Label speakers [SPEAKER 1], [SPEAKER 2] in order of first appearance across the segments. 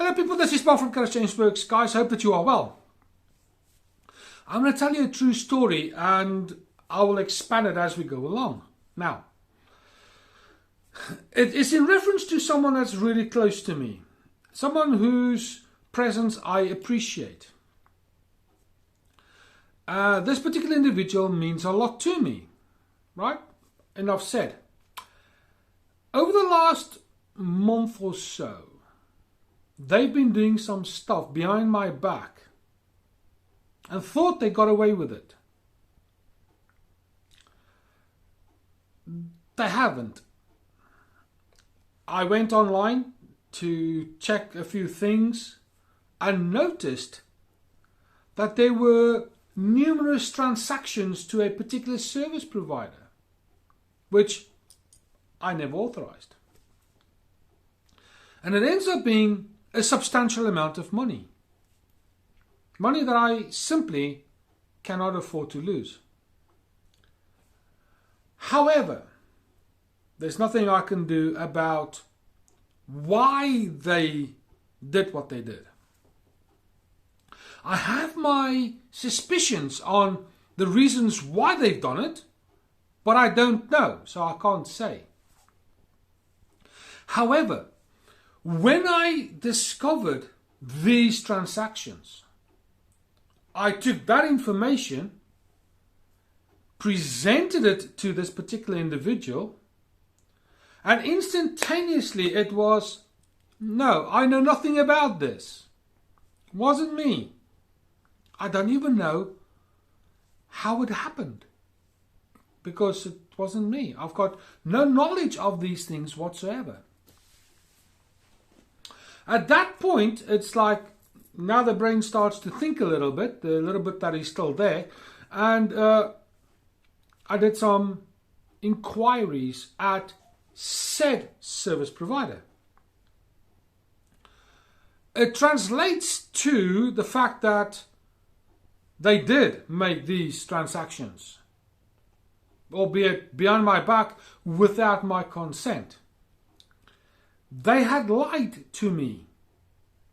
[SPEAKER 1] Hello people, this is Mark from Kharischangeworks. Guys, hope that you are well. I'm going to tell you a true story and I will expand it as we go along. Now, it is in reference to someone that's really close to me. Someone whose presence I appreciate. This particular individual means a lot to me, right? Enough said. Over the last month or so, they've been doing some stuff behind my back and thought they got away with it. They haven't. I went online to check a few things and noticed that there were numerous transactions to a particular service provider, which I never authorized. And it ends up being a substantial amount of money. Money that I simply cannot afford to lose. However, there's nothing I can do about why they did what they did. I have my suspicions on the reasons why they've done it, but I don't know, so I can't say. However, when I discovered these transactions, I took that information, presented it to this particular individual, and instantaneously it was, no, I know nothing about this. It wasn't me. I don't even know how it happened, because it wasn't me. I've got no knowledge of these things whatsoever. At that point, it's like now the brain starts to think a little bit, the little bit that is still there, and I did some inquiries at said service provider. It translates to the fact that they did make these transactions, albeit behind my back, without my consent. They had lied to me.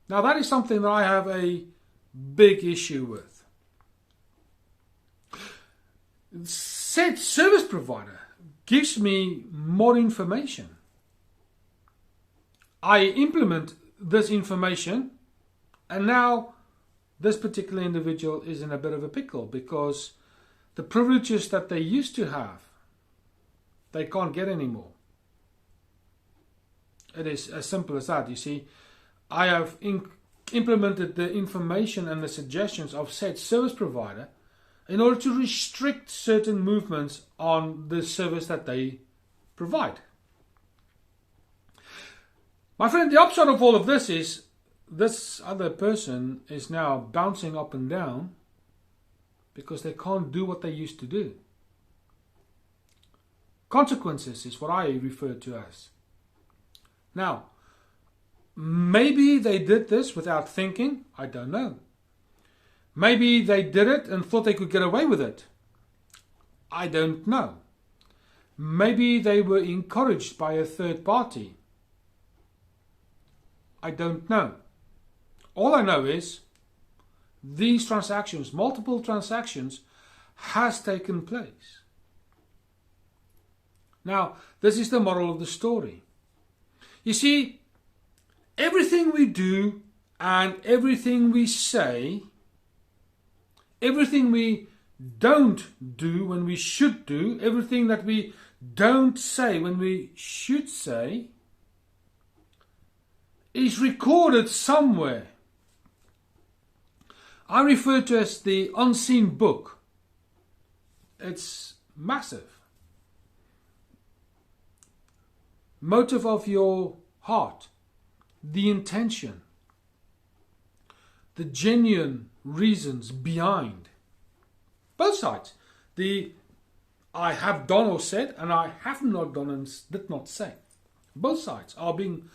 [SPEAKER 1] Now that is something that I have a big issue with. Said service provider gives me more information. I implement this information, and now this particular individual is in a bit of a pickle because the privileges that they used to have, they can't get anymore. It is as simple as that. You see, I have implemented the information and the suggestions of said service provider in order to restrict certain movements on the service that they provide. My friend, the upshot of all of this is this other person is now bouncing up and down because they can't do what they used to do. Consequences is what I refer to as. Now, maybe they did this without thinking. I don't know. Maybe they did it and thought they could get away with it. I don't know. Maybe they were encouraged by a third party. I don't know. All I know is these transactions, multiple transactions, has taken place. Now, this is the moral of the story. You see, everything we do and everything we say, everything we don't do when we should do, everything that we don't say when we should say, is recorded somewhere. I refer to it as the unseen book. It's massive. Motive of your heart, the intention, the genuine reasons behind. Both sides. The I have done or said and I have not done and did not say. Both sides are being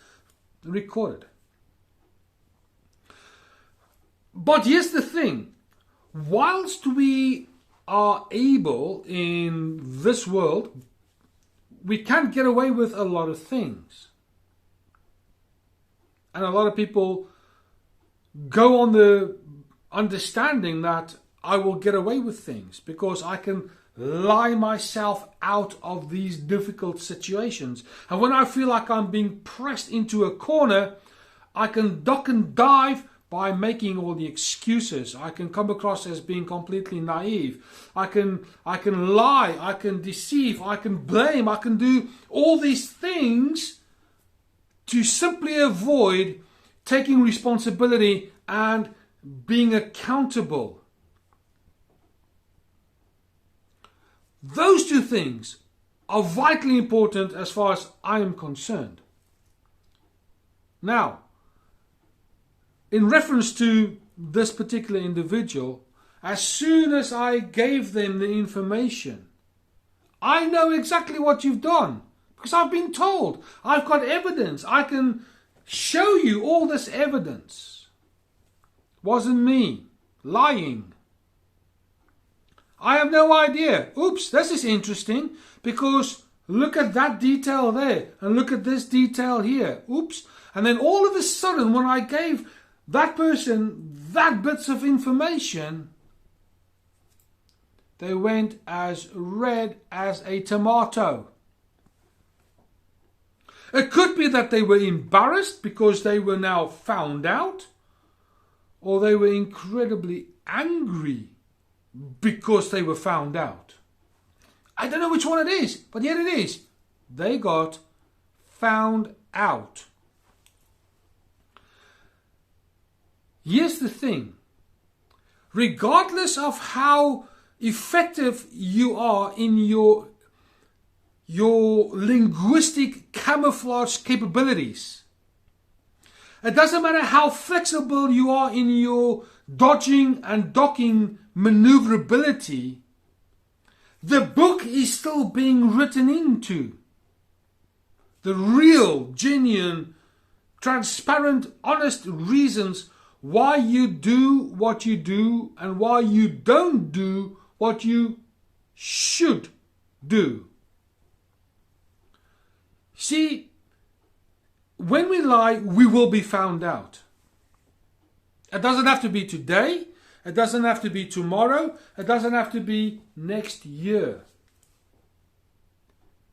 [SPEAKER 1] recorded. But here's the thing. Whilst we are able in this world, we can't get away with a lot of things. And a lot of people go on the understanding that I will get away with things because I can lie myself out of these difficult situations. And when I feel like I'm being pressed into a corner, I can duck and dive by making all the excuses. I can come across as being completely naive. I can lie, I can deceive, I can blame, I can do all these things to simply avoid taking responsibility and being accountable. Those two things are vitally important as far as I am concerned. Now, in reference to this particular individual, as soon as I gave them the information, I know exactly what you've done because I've been told. I've got evidence. I can show you all this evidence. Wasn't me lying. I have no idea. Oops, this is interesting because look at that detail there and look at this detail here. Oops. And then all of a sudden when I gave that person that bits of information, they went as red as a tomato. It could be that they were embarrassed because they were now found out, or they were incredibly angry because they were found out. I don't know which one it is, but yet it is. They got found out. Here's the thing. Regardless of how effective you are in your linguistic camouflage capabilities, it doesn't matter how flexible you are in your dodging and docking maneuverability, the book is still being written into. The real, genuine, transparent, honest reasons why you do what you do and why you don't do what you should do. See, when we lie, we will be found out. It doesn't have to be today. It doesn't have to be tomorrow. It doesn't have to be next year.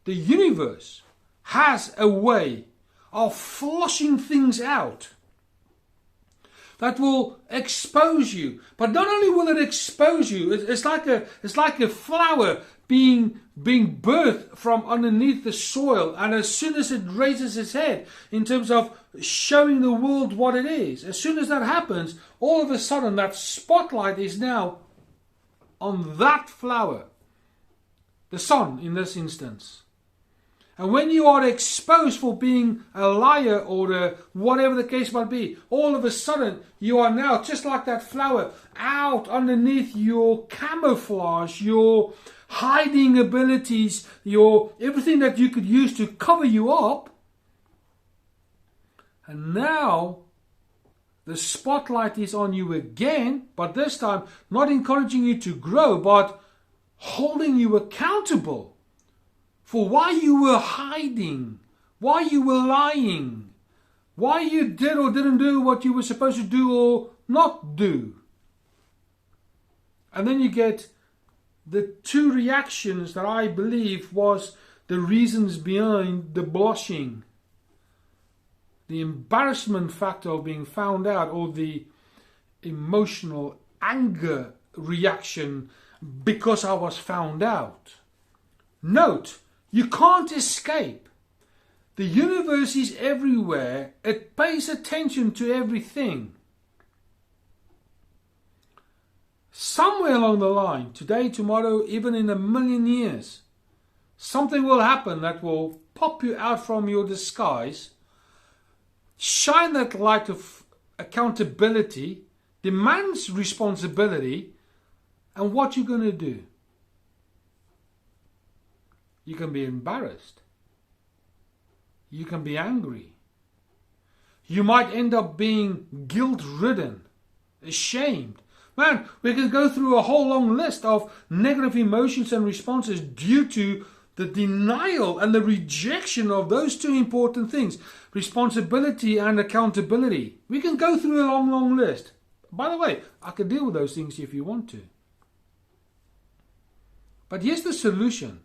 [SPEAKER 1] The universe has a way of flushing things out that will expose you. But not only will it expose you, it's like a flower being birthed from underneath the soil, and as soon as it raises its head in terms of showing the world what it is, as soon as that happens, all of a sudden that spotlight is now on that flower, the sun in this instance. And when you are exposed for being a liar or whatever the case might be, all of a sudden you are now just like that flower, out underneath your camouflage, your hiding abilities, your everything that you could use to cover you up. And now the spotlight is on you again, but this time not encouraging you to grow, but holding you accountable for why you were hiding, why you were lying, why you did or didn't do what you were supposed to do or not do. And then you get the two reactions that I believe was the reasons behind the blushing. The embarrassment factor of being found out, or the emotional anger reaction because I was found out. Note, you can't escape. The universe is everywhere. It pays attention to everything. Somewhere along the line, today, tomorrow, even in a million years, something will happen that will pop you out from your disguise, shine that light of accountability, demands responsibility, and what you're going to do? You can be embarrassed. You can be angry. You might end up being guilt-ridden, ashamed. Man, we can go through a whole long list of negative emotions and responses due to the denial and the rejection of those two important things, responsibility and accountability. We can go through a long, long list. By the way, I can deal with those things if you want to. But here's the solution.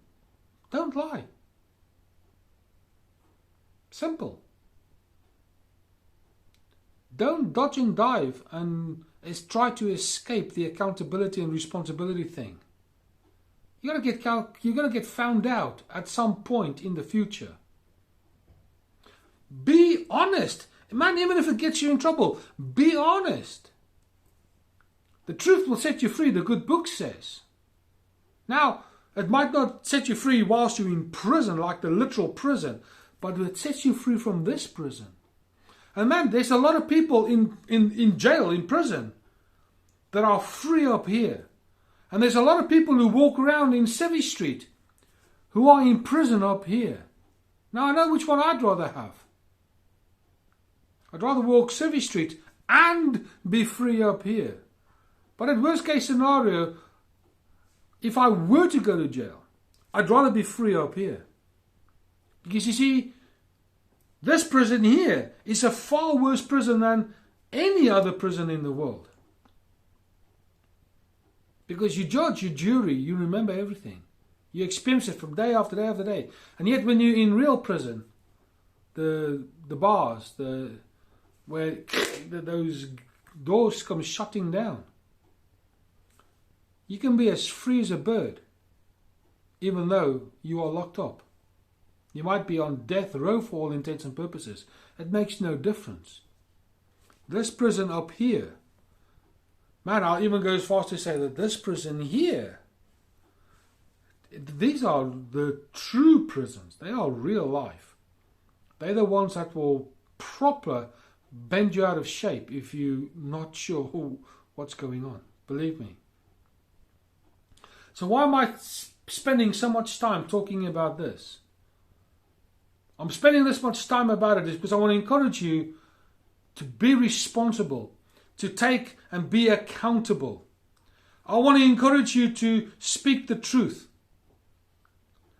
[SPEAKER 1] Don't lie. Simple. Don't dodge and dive and try to escape the accountability and responsibility thing. You're gonna get found out at some point in the future. Be honest. Man, even if it gets you in trouble, be honest. The truth will set you free, the good book says. Now, it might not set you free whilst you're in prison, like the literal prison, but it sets you free from this prison. And man, there's a lot of people in jail, in prison, that are free up here. And there's a lot of people who walk around in Sevy Street who are in prison up here. Now, I know which one I'd rather have. I'd rather walk Sevy Street and be free up here. But at worst case scenario, if I were to go to jail, I'd rather be free up here. Because you see, this prison here is a far worse prison than any other prison in the world. Because you judge, you jury, you remember everything. You experience it from day after day after day. And yet when you're in real prison, the bars, where those doors come shutting down, you can be as free as a bird, even though you are locked up. You might be on death row for all intents and purposes. It makes no difference. This prison up here, man, I'll even go as far as to say that this prison here, these are the true prisons. They are real life. They're the ones that will proper bend you out of shape if you're not sure what's going on. Believe me. So why am I spending so much time talking about this? I'm spending this much time about it because I want to encourage you to be responsible, to take and be accountable. I want to encourage you to speak the truth.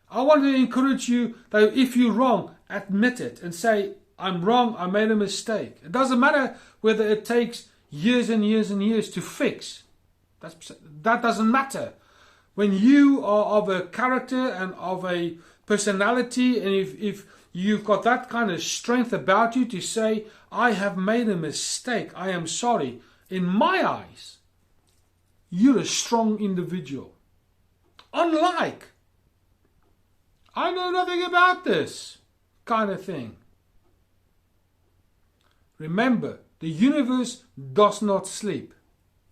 [SPEAKER 1] I want to encourage you that if you're wrong, admit it and say, I'm wrong, I made a mistake. It doesn't matter whether it takes years and years and years to fix. That doesn't matter. When you are of a character and of a personality, and if you've got that kind of strength about you to say, I have made a mistake, I am sorry, in my eyes, you're a strong individual. Unlike, I know nothing about this kind of thing. Remember, the universe does not sleep.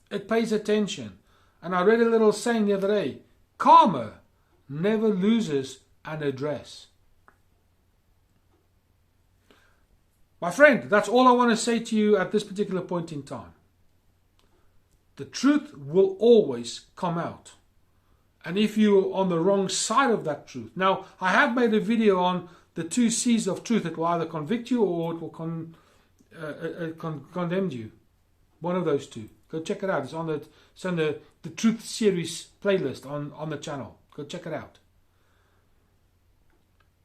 [SPEAKER 1] It pays attention. And I read a little saying the other day, karma never loses an address. My friend, that's all I want to say to you at this particular point in time. The truth will always come out. And if you're on the wrong side of that truth. Now, I have made a video on the 2 C's of truth. It will either convict you or it will condemn you. One of those two. Go check it out. It's on the Truth Series playlist on the channel. Go check it out.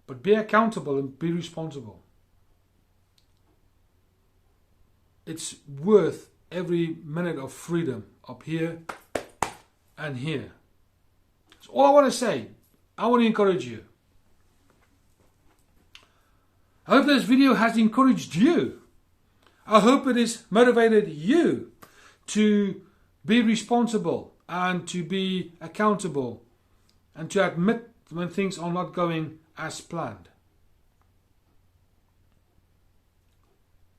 [SPEAKER 1] But be accountable and be responsible. It's worth every minute of freedom up here and here. That's all I want to say. I want to encourage you. I hope this video has encouraged you. I hope it has motivated you to be responsible and to be accountable and to admit when things are not going as planned.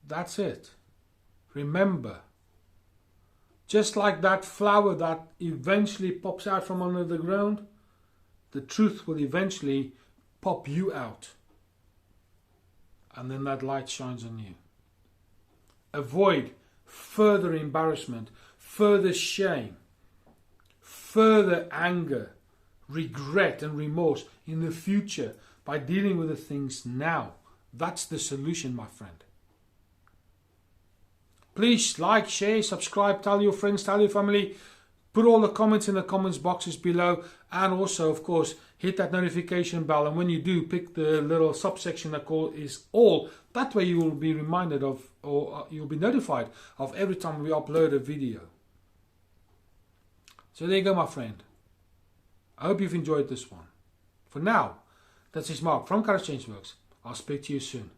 [SPEAKER 1] That's it. Remember, just like that flower that eventually pops out from under the ground, the truth will eventually pop you out. And then that light shines on you. Avoid further embarrassment, further shame, further anger, regret and remorse in the future by dealing with the things now. That's the solution, my friend. Please like, share, subscribe, tell your friends, tell your family. Put all the comments in the comments boxes below. And also, of course, hit that notification bell, and when you do, pick the little subsection that is all. That way you will be reminded of, or you'll be notified of every time we upload a video. So there you go, my friend. I hope you've enjoyed this one. For now, that's Mark from Kharischangeworks. I'll speak to you soon.